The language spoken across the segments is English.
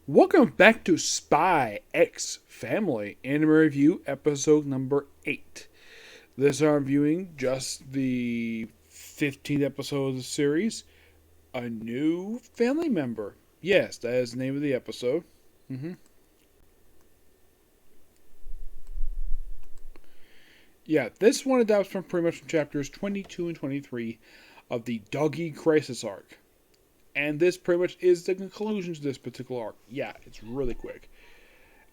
Welcome back to Spy X Family Anime Review, episode number 8. This I'm reviewing just the 15th episode of the series, A New Family Member. Yes, that is the name of the episode. Yeah, this one adapts from pretty much from chapters 22 and 23 of the Doggy Crisis arc. And this pretty much is the conclusion to this particular arc. Yeah, it's really quick.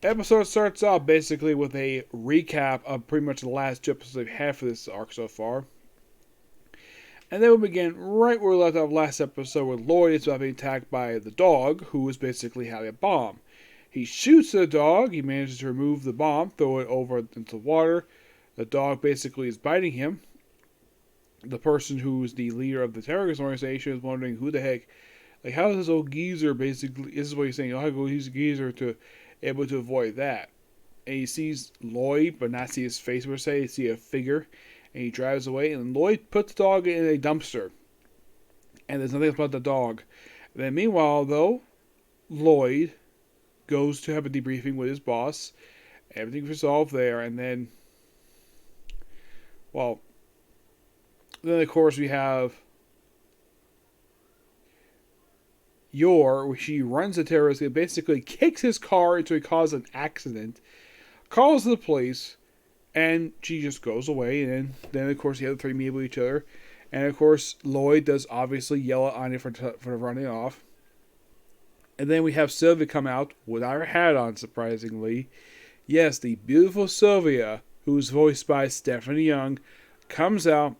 Episode starts out basically with a recap of pretty much the last two episodes they've had for this arc so far. And then we begin right where we left off last episode, where Lloyd is about to be attacked by the dog, who is basically having a bomb. He shoots the dog, he manages to remove the bomb, throw it over into the water. The dog basically is biting him. The person who's the leader of the terrorist organization is wondering who the heck, like, how is this old geezer basically, this is what he's saying, how go he's a geezer to able to avoid that. And he sees Lloyd, but not see his face per se, he see a figure, and he drives away, and Lloyd puts the dog in a dumpster. And there's nothing about the dog. And then meanwhile, though, Lloyd goes to have a debriefing with his boss. Everything's resolved there, and then, well, then of course we have Yor, she runs the terrorist and basically kicks his car until he causes an accident, calls the police, and she just goes away. And then of course the other three meet with each other. And of course Lloyd does obviously yell at Anya for running off. And then we have Sylvia come out without her hat on, surprisingly. Yes, the beautiful Sylvia, who's voiced by Stephanie Young, comes out.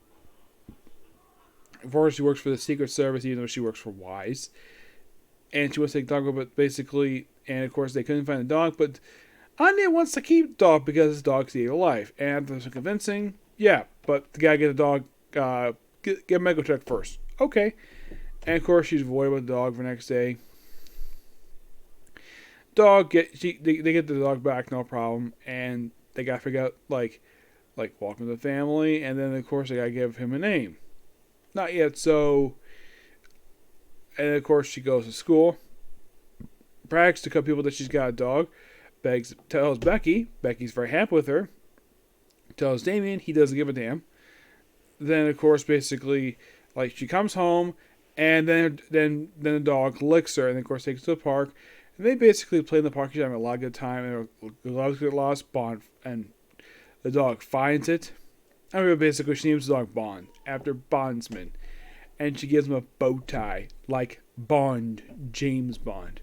Of course, she works for the Secret Service, even though she works for WISE. And she wants to take the dog, but basically, and of course they couldn't find the dog, but Anya wants to keep the dog because his dog saved her life. And after some convincing, yeah, but the guy get the dog, get a medical check first. Okay. And of course she's avoided with the dog for the next day. They get the dog back, no problem, and they gotta figure out like welcome to the family, and then of course they gotta give him a name. Not yet, so. And of course, she goes to school, brags to a couple people that she's got a dog, tells Becky. Becky's very happy with her. Tells Damien, he doesn't give a damn. Then, of course, basically, like, she comes home, and then the dog licks her, and of course takes her to the park. And they basically play in the park. She's having a lot of good time, and her gloves get lost. Bond, and the dog finds it. I mean, basically, she names the dog Bond after Bondsman. And she gives him a bow tie, like Bond, James Bond.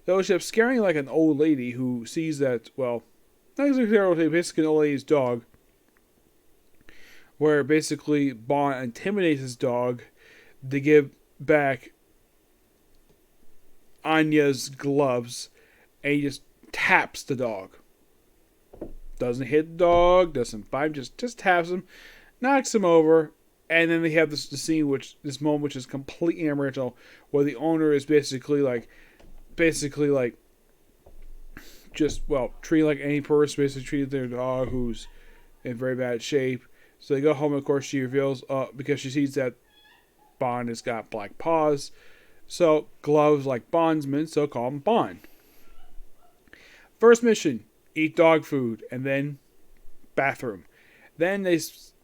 Though she ends up scaring like an old lady who sees that, well, not exactly an old lady, basically an old lady's dog, where basically Bond intimidates his dog to give back Anya's gloves, and he just taps the dog. Doesn't hit the dog, doesn't bite him, just taps him, knocks him over. And then they have this moment which is completely unoriginal, where the owner is basically like, just, well, treating like any person, basically treating their dog who's in very bad shape. So they go home, and of course she reveals, because she sees that Bond has got black paws, so gloves like Bondsman, so call him Bond. First mission, eat dog food, and then bathroom. Then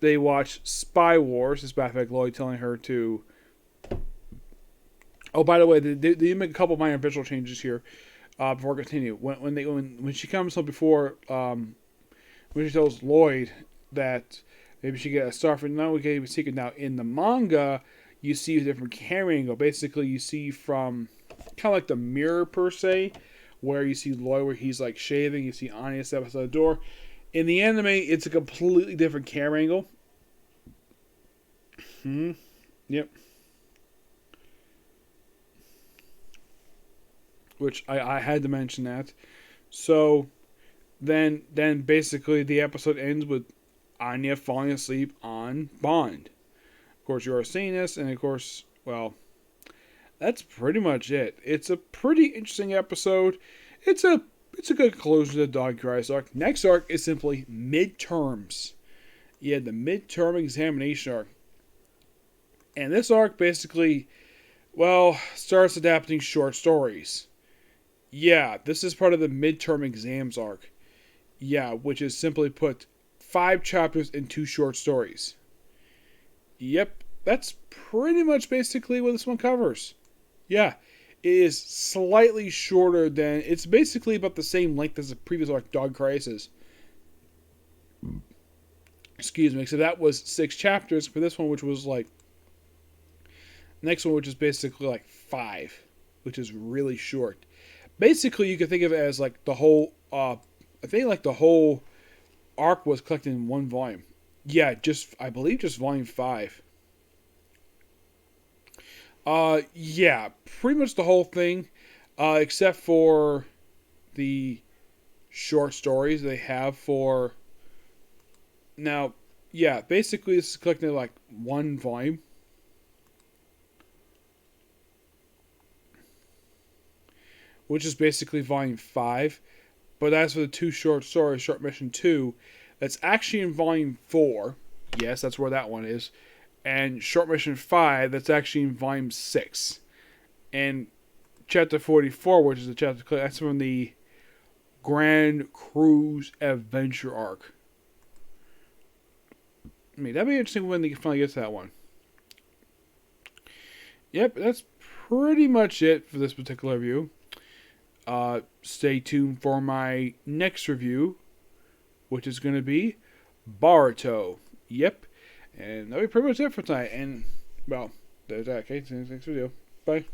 they watch Spy Wars. This back Lloyd telling her to. Oh, by the way, they make a couple minor visual changes here before I continue. When she comes home before, when she tells Lloyd that maybe she get a star for now, we get a secret. Now in the manga, you see a different camera angle. Basically, you see from kind of like the mirror per se, where you see Lloyd where he's like shaving. You see Anya step outside the door. In the anime, it's a completely different camera angle. Yep. Which I had to mention that. So, then basically the episode ends with Anya falling asleep on Bond. Of course, you are seeing this, and of course, well, that's pretty much it. It's a pretty interesting episode. It's a good conclusion to the Dog Crisis arc. Next arc is simply midterms. Yeah, the midterm examination arc. And this arc basically, well, starts adapting short stories. Yeah, this is part of the midterm exams arc. Yeah, which is simply put 5 chapters and 2 short stories. Yep, that's pretty much basically what this one covers. Yeah, it is slightly shorter than. It's basically about the same length as the previous arc, Dog Crisis. Excuse me. So that was 6 chapters for this one, which was like. Next one, which is basically like 5, which is really short. Basically, you can think of it as like the whole. I think like the whole arc was collected in one volume. Yeah, just I believe just volume 5. Yeah, pretty much the whole thing, except for the short stories they have for now. Yeah, basically this is collected in like one volume, which is basically volume 5. But as for the 2 short stories, Short Mission 2, that's actually in volume 4. Yes, that's where that one is. And Short Mission 5, that's actually in volume 6. And chapter 44, which is the chapter, that's from the Grand Cruise Adventure arc. I mean, that'd be interesting when they finally get to that one. Yep, that's pretty much it for this particular review. Stay tuned for my next review, which is going to be Boruto. Yep. And that'll be pretty much it for tonight. And, well, there's that. Okay, next video. Bye.